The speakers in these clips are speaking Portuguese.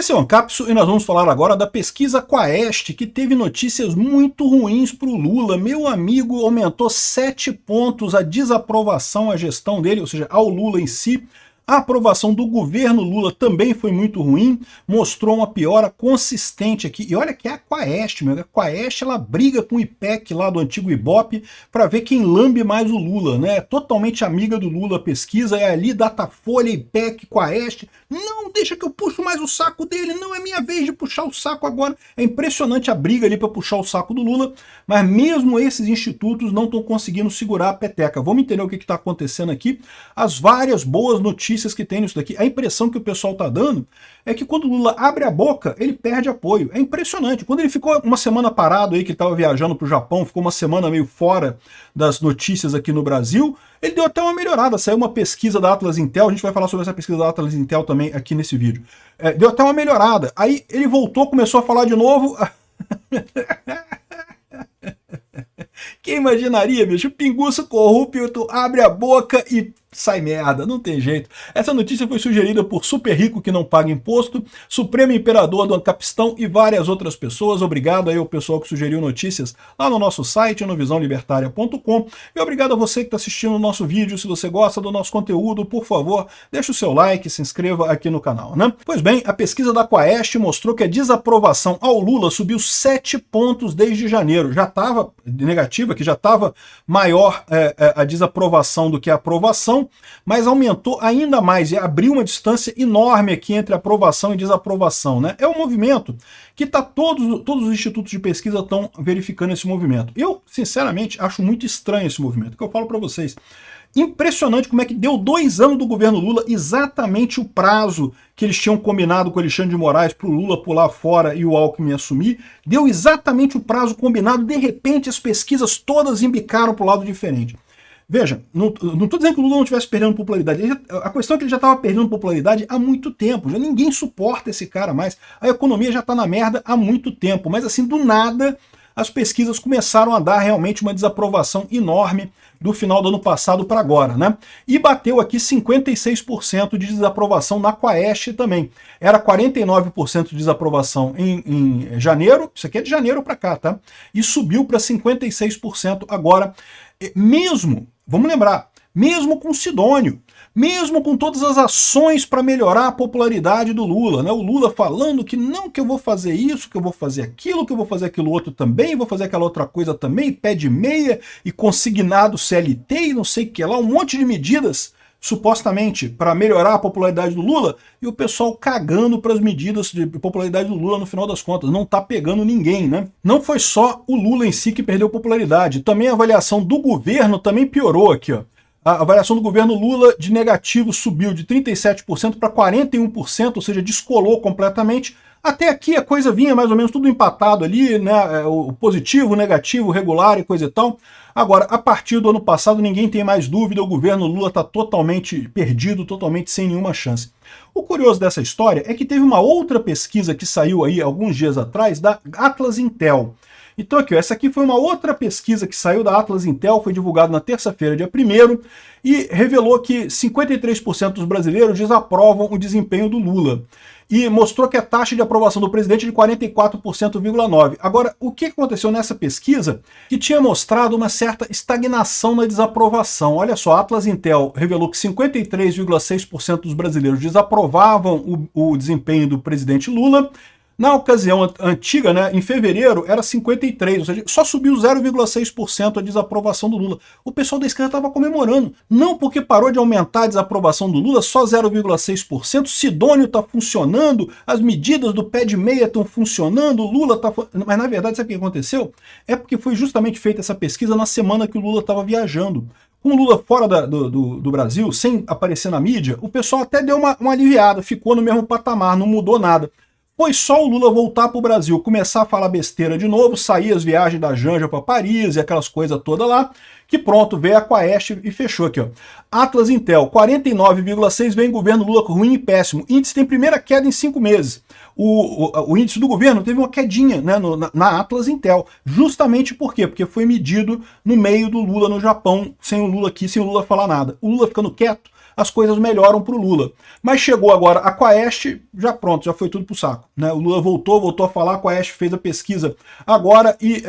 Esse é o Ancapso e nós vamos falar agora da pesquisa Quaest, que teve notícias muito ruins para o Lula. Meu amigo, aumentou 7 pontos a desaprovação à gestão dele, ou seja, ao Lula em si. A aprovação do governo Lula também foi muito ruim, mostrou uma piora consistente aqui. E olha que é a Quaest, meu. A Quaest, ela briga com o IPEC lá do antigo Ibope para ver quem lambe mais o Lula, né? Totalmente amiga do Lula a pesquisa, é ali Datafolha, IPEC, Quaest. Não, deixa que eu puxo mais o saco dele, não é minha vez de puxar o saco agora. É impressionante a briga ali para puxar o saco do Lula, mas mesmo esses institutos não estão conseguindo segurar a peteca. Vamos entender o que está acontecendo aqui. As várias boas notícias que tem nisso daqui. A impressão que o pessoal está dando é que quando o Lula abre a boca, ele perde apoio. É impressionante. Quando ele ficou uma semana parado aí, que estava viajando para o Japão, ficou uma semana meio fora das notícias aqui no Brasil, ele deu até uma melhorada. Saiu uma pesquisa da Atlas Intel, a gente vai falar sobre essa pesquisa da Atlas Intel também aqui nesse vídeo. Deu até uma melhorada. Aí ele voltou, começou a falar de novo. Quem imaginaria, bicho? O pinguço corrupto abre a boca e sai merda, não tem jeito. Essa notícia foi sugerida por Super Rico que não paga imposto, Supremo Imperador do Ancapistão e várias outras pessoas. Obrigado aí ao pessoal que sugeriu notícias lá no nosso site, no visãolibertaria.com. E obrigado a você que está assistindo o nosso vídeo. Se você gosta do nosso conteúdo, por favor, deixa o seu like, se inscreva aqui no canal, né? Pois bem, a pesquisa da Quaest mostrou que a desaprovação ao Lula subiu 7 pontos desde janeiro. Já estava negativa, que já estava maior a desaprovação do que a aprovação, mas aumentou ainda mais e abriu uma distância enorme aqui entre aprovação e desaprovação, né? É um movimento que todos os institutos de pesquisa estão verificando esse movimento. Eu, sinceramente, acho muito estranho esse movimento, que eu falo para vocês. Impressionante como é que deu 2 anos do governo Lula, exatamente o prazo que eles tinham combinado com o Alexandre de Moraes para o Lula pular fora e o Alckmin assumir. Deu exatamente o prazo combinado, de repente as pesquisas todas embicaram para o lado diferente. Veja, não estou dizendo que o Lula não estivesse perdendo popularidade. A questão é que ele já estava perdendo popularidade há muito tempo. Já ninguém suporta esse cara mais. A economia já está na merda há muito tempo. Mas assim, do nada, as pesquisas começaram a dar realmente uma desaprovação enorme do final do ano passado para agora, né? E bateu aqui 56% de desaprovação na Quaest também. Era 49% de desaprovação em janeiro, isso aqui é de janeiro para cá, tá? E subiu para 56% agora. Mesmo, vamos lembrar, mesmo com Sidônio, mesmo com todas as ações para melhorar a popularidade do Lula, né? O Lula falando que não, que eu vou fazer isso, que eu vou fazer aquilo, que eu vou fazer aquilo outro também, vou fazer aquela outra coisa também, pé de meia e consignado CLT e não sei o que lá, um monte de medidas supostamente para melhorar a popularidade do Lula, e o pessoal cagando para as medidas de popularidade do Lula no final das contas. Não tá pegando ninguém, né? Não foi só o Lula em si que perdeu popularidade, também a avaliação do governo também piorou aqui, ó. A avaliação do governo Lula de negativo subiu de 37% para 41%, ou seja, descolou completamente. Até aqui a coisa vinha mais ou menos tudo empatado ali, né? O positivo, o negativo, o regular e coisa e tal. Agora, a partir do ano passado, ninguém tem mais dúvida, o governo Lula está totalmente perdido, totalmente sem nenhuma chance. O curioso dessa história é que teve uma outra pesquisa que saiu aí alguns dias atrás, da Atlas Intel. Então aqui, ó, essa aqui foi uma outra pesquisa que saiu da Atlas Intel, foi divulgada na terça-feira, dia 1º, e revelou que 53% dos brasileiros desaprovam o desempenho do Lula. E mostrou que a taxa de aprovação do presidente é de 44,9%. Agora, o que aconteceu nessa pesquisa que tinha mostrado uma certa estagnação na desaprovação? Olha só, a Atlas Intel revelou que 53,6% dos brasileiros desaprovavam o desempenho do presidente Lula. Na ocasião antiga, né, em fevereiro, era 53%, ou seja, só subiu 0,6% a desaprovação do Lula. O pessoal da esquerda estava comemorando. Não porque parou de aumentar a desaprovação do Lula, só 0,6%, Sidônio está funcionando, as medidas do pé de meia estão funcionando, o Lula está... Mas na verdade, sabe o que aconteceu? É porque foi justamente feita essa pesquisa na semana que o Lula estava viajando. Com o Lula fora do Brasil, sem aparecer na mídia, o pessoal até deu uma aliviada, ficou no mesmo patamar, não mudou nada. Foi só o Lula voltar para o Brasil, começar a falar besteira de novo, sair as viagens da Janja para Paris e aquelas coisas todas lá, que pronto, veio a Quaest e fechou aqui, ó. Atlas Intel, 49,6 vem governo Lula ruim e péssimo. Índice tem primeira queda em 5 meses. O índice do governo teve uma quedinha, né, na Atlas Intel. Justamente por quê? Porque foi medido no meio do Lula no Japão, sem o Lula aqui, sem o Lula falar nada. O Lula ficando quieto, as coisas melhoram para o Lula. Mas chegou agora a Quaest, já pronto, já foi tudo pro saco, né? O Lula voltou a falar, a Quaest fez a pesquisa agora e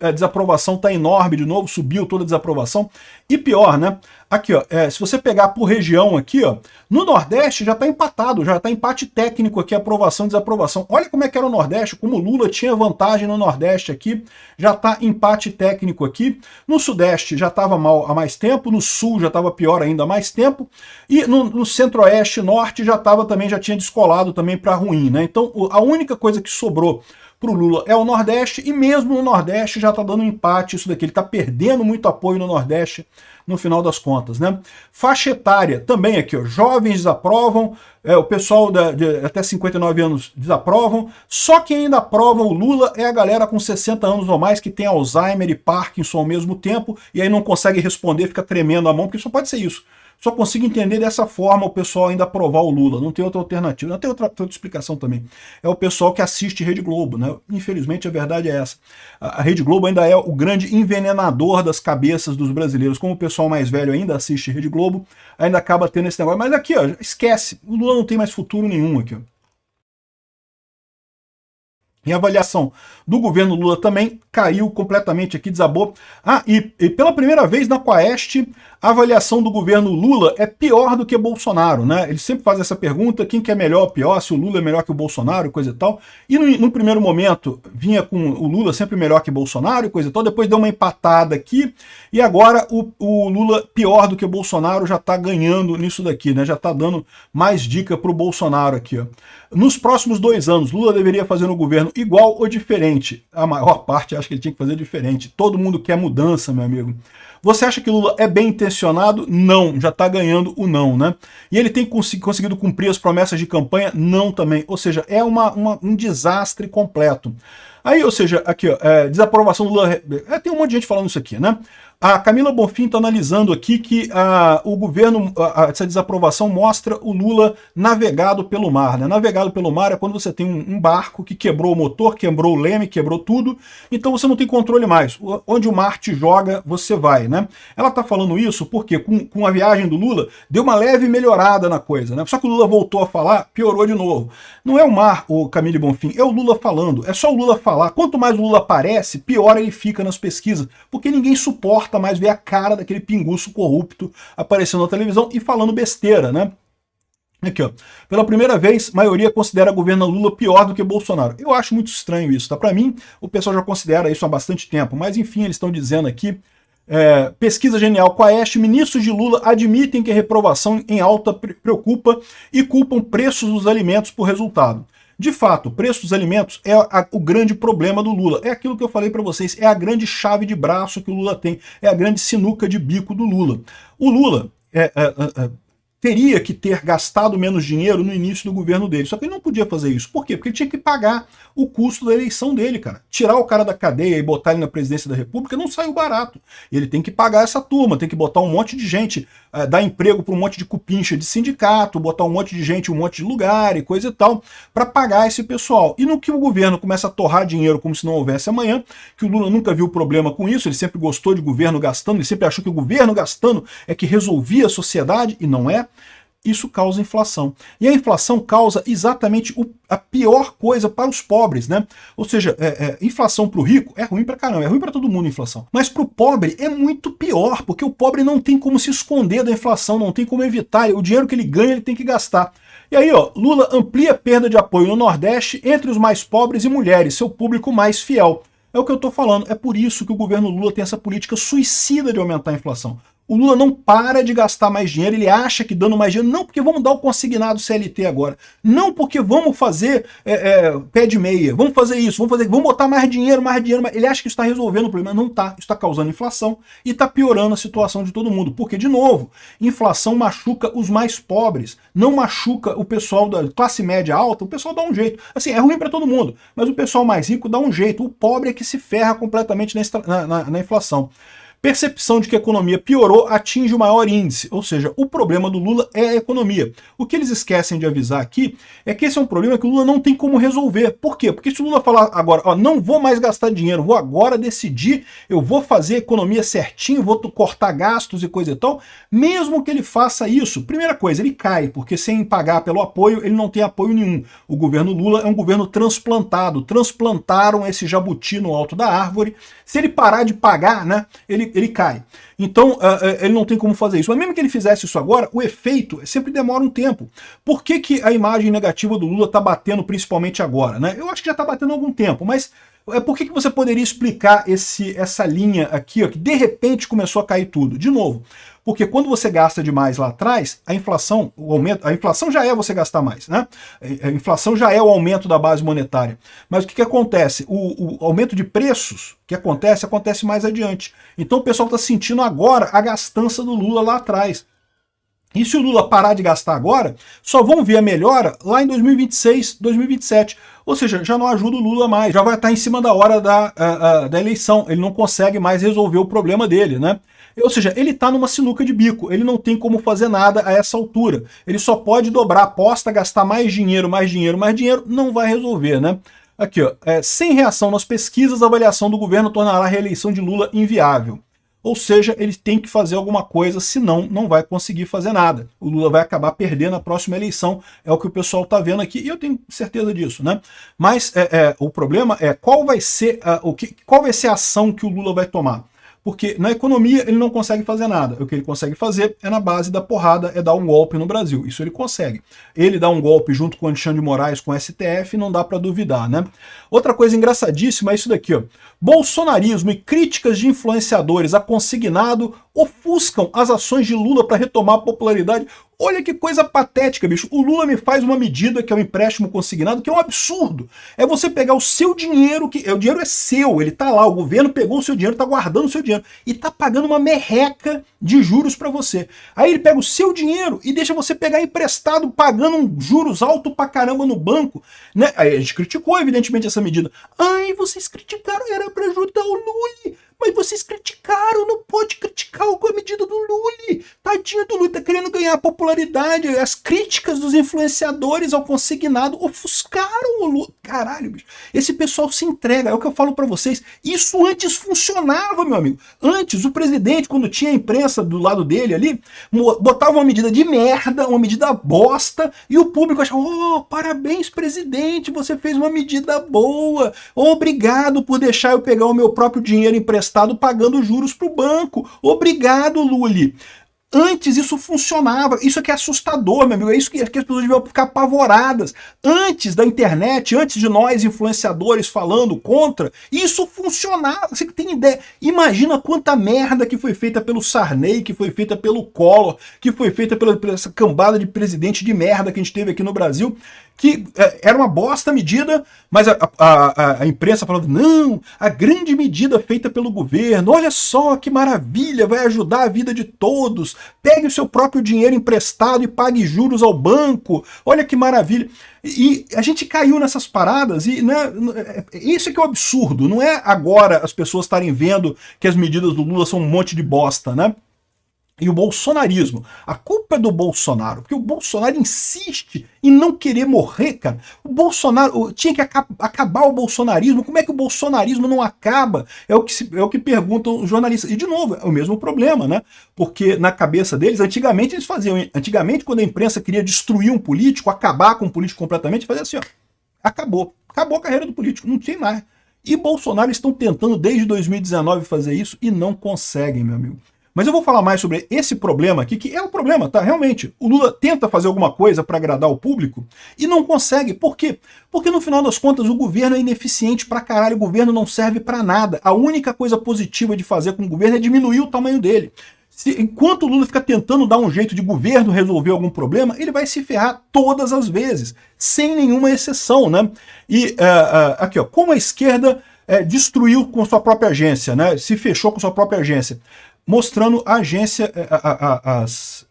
a desaprovação está enorme de novo, subiu toda a desaprovação. E pior, né? Aqui, ó, se você pegar por região aqui, ó, no Nordeste já está empatado, já está empate técnico aqui, aprovação e desaprovação. Olha como é que era o Nordeste, como o Lula tinha vantagem no Nordeste aqui, já está empate técnico aqui. No Sudeste já estava mal há mais tempo, no Sul já estava pior ainda há mais tempo, e no Centro-Oeste, Norte já estava também, já tinha descolado também para ruim, né? Então a única coisa que sobrou para o Lula é o Nordeste, e mesmo no Nordeste já está dando empate isso daqui, ele está perdendo muito apoio no Nordeste no final das contas, né? Faixa etária, também aqui, ó, jovens desaprovam, o pessoal de até 59 anos desaprovam, só quem ainda aprova o Lula é a galera com 60 anos ou mais que tem Alzheimer e Parkinson ao mesmo tempo, e aí não consegue responder, fica tremendo a mão, porque só pode ser isso. Só consigo entender dessa forma o pessoal ainda aprovar o Lula, não tem outra alternativa, não tem outra explicação também. É o pessoal que assiste Rede Globo, né? Infelizmente a verdade é essa. A Rede Globo ainda é o grande envenenador das cabeças dos brasileiros. Como o pessoal mais velho ainda assiste Rede Globo, ainda acaba tendo esse negócio. Mas aqui, ó, esquece, o Lula não tem mais futuro nenhum aqui, ó. E a avaliação do governo Lula também caiu completamente aqui, desabou. E pela primeira vez na Quaest, a avaliação do governo Lula é pior do que Bolsonaro, né? Ele sempre faz essa pergunta, quem que é melhor ou pior, se o Lula é melhor que o Bolsonaro, coisa e tal. E no primeiro momento vinha com o Lula sempre melhor que Bolsonaro, coisa e tal, depois deu uma empatada aqui, e agora o Lula pior do que o Bolsonaro já está ganhando nisso daqui, né? Já está dando mais dica para o Bolsonaro aqui, ó. Nos próximos 2 anos, Lula deveria fazer no governo igual ou diferente? A maior parte acha que ele tinha que fazer diferente. Todo mundo quer mudança, meu amigo. Você acha que Lula é bem intencionado? Não, já está ganhando o não, né? E ele tem conseguido cumprir as promessas de campanha? Não também. Ou seja, é um desastre completo. Aí, ou seja, aqui, ó, desaprovação do Lula. Tem um monte de gente falando isso aqui, né? A Camila Bonfim está analisando aqui que o governo, essa desaprovação mostra o Lula navegado pelo mar, né? Navegado pelo mar é quando você tem um barco que quebrou o motor, quebrou o leme, quebrou tudo, então você não tem controle mais. Onde o mar te joga, você vai, né? Ela está falando isso porque com a viagem do Lula deu uma leve melhorada na coisa, né? Só que o Lula voltou a falar, piorou de novo. Não é o mar, o Camille Bonfim, é o Lula falando. É só o Lula falar. Quanto mais o Lula aparece, pior ele fica nas pesquisas, porque ninguém suporta mais ver a cara daquele pinguço corrupto aparecendo na televisão e falando besteira, né? Aqui, ó. Pela primeira vez, a maioria considera o governo Lula pior do que Bolsonaro. Eu acho muito estranho isso, tá? Para mim, o pessoal já considera isso há bastante tempo, mas enfim, eles estão dizendo aqui, pesquisa genial, Quaest, ministros de Lula admitem que a reprovação em alta preocupa e culpam preços dos alimentos por resultado. De fato, o preço dos alimentos é o grande problema do Lula. É aquilo que eu falei para vocês, é a grande chave de braço que o Lula tem, é a grande sinuca de bico do Lula. O Lula teria que ter gastado menos dinheiro no início do governo dele, só que ele não podia fazer isso. Por quê? Porque ele tinha que pagar o custo da eleição dele, cara. Tirar o cara da cadeia e botar ele na presidência da República não saiu barato. Ele tem que pagar essa turma, tem que botar um monte de gente, dar emprego para um monte de cupincha de sindicato, botar um monte de gente, um monte de lugar e coisa e tal, para pagar esse pessoal. E no que o governo começa a torrar dinheiro como se não houvesse amanhã, que o Lula nunca viu problema com isso, ele sempre gostou de governo gastando, ele sempre achou que o governo gastando é que resolvia a sociedade, e não é. Isso causa inflação. E a inflação causa exatamente a pior coisa para os pobres, né? Ou seja, inflação para o rico é ruim para caramba, é ruim para todo mundo a inflação. Mas para o pobre é muito pior, porque o pobre não tem como se esconder da inflação, não tem como evitar. O dinheiro que ele ganha, ele tem que gastar. E aí, ó, Lula amplia a perda de apoio no Nordeste entre os mais pobres e mulheres, seu público mais fiel. É o que eu estou falando. É por isso que o governo Lula tem essa política suicida de aumentar a inflação. O Lula não para de gastar mais dinheiro, ele acha que dando mais dinheiro, não porque vamos dar o consignado CLT agora, não porque vamos fazer pé de meia, vamos fazer isso, vamos botar mais dinheiro, ele acha que isso está resolvendo o problema, não está, isso está causando inflação e está piorando a situação de todo mundo, porque, de novo, inflação machuca os mais pobres, não machuca o pessoal da classe média alta, o pessoal dá um jeito, assim, é ruim para todo mundo, mas o pessoal mais rico dá um jeito, o pobre é que se ferra completamente na inflação. Percepção de que a economia piorou atinge o maior índice, ou seja, o problema do Lula é a economia. O que eles esquecem de avisar aqui é que esse é um problema que o Lula não tem como resolver. Por quê? Porque se o Lula falar agora, ó, não vou mais gastar dinheiro, vou agora decidir, eu vou fazer a economia certinho, vou cortar gastos e coisa e tal, mesmo que ele faça isso, primeira coisa, ele cai, porque sem pagar pelo apoio, ele não tem apoio nenhum. O governo Lula é um governo transplantado, transplantaram esse jabuti no alto da árvore, se ele parar de pagar, né, ele cai. Então, ele não tem como fazer isso. Mas mesmo que ele fizesse isso agora, o efeito sempre demora um tempo. Por que que a imagem negativa do Lula está batendo principalmente agora, né? Eu acho que já está batendo há algum tempo, mas por que que você poderia explicar essa linha aqui, ó, que de repente começou a cair tudo? De novo, porque quando você gasta demais lá atrás, a inflação já é você gastar mais, né? A inflação já é o aumento da base monetária. Mas o que acontece? O aumento de preços que acontece mais adiante. Então o pessoal está sentindo agora a gastança do Lula lá atrás. E se o Lula parar de gastar agora, só vão ver a melhora lá em 2026, 2027. Ou seja, já não ajuda o Lula mais, já vai estar em cima da hora da eleição. Ele não consegue mais resolver o problema dele, né? Ou seja, ele está numa sinuca de bico, ele não tem como fazer nada a essa altura. Ele só pode dobrar a aposta, gastar mais dinheiro, não vai resolver, né? Aqui, ó, sem reação nas pesquisas, a avaliação do governo tornará a reeleição de Lula inviável. Ou seja, ele tem que fazer alguma coisa, senão não vai conseguir fazer nada. O Lula vai acabar perdendo a próxima eleição, é o que o pessoal está vendo aqui, e eu tenho certeza disso, né? Mas o problema é qual vai ser a ação que o Lula vai tomar. Porque na economia ele não consegue fazer nada. O que ele consegue fazer é na base da porrada, é dar um golpe no Brasil. Isso ele consegue. Ele dá um golpe junto com o Alexandre de Moraes, com o STF, não dá para duvidar, né? Outra coisa engraçadíssima é isso daqui, ó. Bolsonarismo e críticas de influenciadores a consignado ofuscam as ações de Lula para retomar a popularidade. Olha que coisa patética, bicho. O Lula me faz uma medida, que é o empréstimo consignado, que é um absurdo. É você pegar o seu dinheiro, o dinheiro é seu, ele tá lá, o governo pegou o seu dinheiro, tá guardando o seu dinheiro, e tá pagando uma merreca de juros para você. Aí ele pega o seu dinheiro e deixa você pegar emprestado, pagando um juros alto pra caramba no banco, né? Aí a gente criticou, evidentemente, essa medida. Ai, vocês criticaram, era para ajudar o Lula. Mas vocês criticaram, não pode criticar a medida do Lula. Tadinho do Lula, tá querendo ganhar popularidade. As críticas dos influenciadores ao consignado ofuscaram o Lula. Caralho, bicho. Esse pessoal se entrega, é o que eu falo pra vocês. Isso antes funcionava, meu amigo. Antes, o presidente, quando tinha a imprensa do lado dele ali, botava uma medida de merda, uma medida bosta, e o público achava, oh, parabéns, presidente, você fez uma medida boa. Obrigado por deixar eu pegar o meu próprio dinheiro emprestado pagando juros para o banco. Obrigado, Lully. Antes isso funcionava, isso aqui é assustador, meu amigo, é isso que as pessoas deviam ficar apavoradas. Antes da internet, antes de nós influenciadores falando contra, isso funcionava, você tem ideia? Imagina quanta merda que foi feita pelo Sarney, que foi feita pelo Collor, que foi feita pela essa cambada de presidente de merda que a gente teve aqui no Brasil, que era uma bosta a medida, mas a imprensa falava, não, a grande medida feita pelo governo, olha só que maravilha, vai ajudar a vida de todos, pegue o seu próprio dinheiro emprestado e pague juros ao banco, olha que maravilha. E a gente caiu nessas paradas, e né, isso é que é o absurdo, não é agora as pessoas estarem vendo que as medidas do Lula são um monte de bosta, né? E o bolsonarismo, a culpa é do Bolsonaro, porque o Bolsonaro insiste em não querer morrer, cara. O Bolsonaro tinha que acabar o bolsonarismo. Como é que o bolsonarismo não acaba? É o que perguntam os jornalistas. E de novo, é o mesmo problema, né? Porque na cabeça deles, antigamente eles faziam, quando a imprensa queria destruir um político, acabar com um político completamente, fazia assim, ó, acabou a carreira do político, não tem mais. E Bolsonaro estão tentando desde 2019 fazer isso e não conseguem, meu amigo. Mas eu vou falar mais sobre esse problema aqui, que é um problema, tá? Realmente, o Lula tenta fazer alguma coisa para agradar o público e não consegue. Por quê? Porque no final das contas o governo é ineficiente pra caralho, o governo não serve pra nada. A única coisa positiva de fazer com o governo é diminuir o tamanho dele. Enquanto o Lula fica tentando dar um jeito de governo resolver algum problema, ele vai se ferrar todas as vezes, sem nenhuma exceção, né? E aqui, ó, como a esquerda destruiu com sua própria agência, né? Se fechou com sua própria agência. mostrando a agência,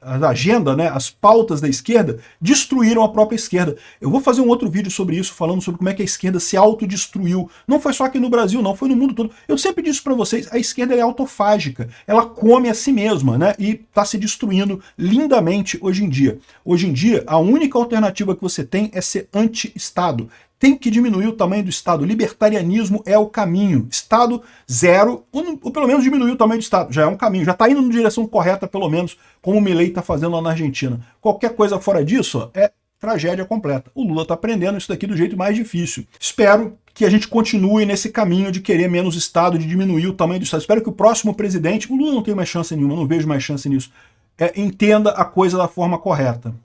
a agenda, né, as pautas da esquerda destruíram a própria esquerda. Eu vou fazer um outro vídeo sobre isso, falando sobre como é que a esquerda se autodestruiu. Não foi só aqui no Brasil, não, foi no mundo todo. Eu sempre disse para vocês, a esquerda é autofágica, ela come a si mesma, né, e está se destruindo lindamente hoje em dia. Hoje em dia, a única alternativa que você tem é ser anti-Estado. Tem que diminuir o tamanho do Estado. Libertarianismo é o caminho. Estado zero, ou pelo menos diminuir o tamanho do Estado. Já é um caminho, já está indo na direção correta, pelo menos, como o Milei está fazendo lá na Argentina. Qualquer coisa fora disso ó, é tragédia completa. O Lula está aprendendo isso daqui do jeito mais difícil. Espero que a gente continue nesse caminho de querer menos Estado, de diminuir o tamanho do Estado. Espero que o próximo presidente, o Lula não tem mais chance nenhuma, não vejo mais chance nisso, entenda a coisa da forma correta.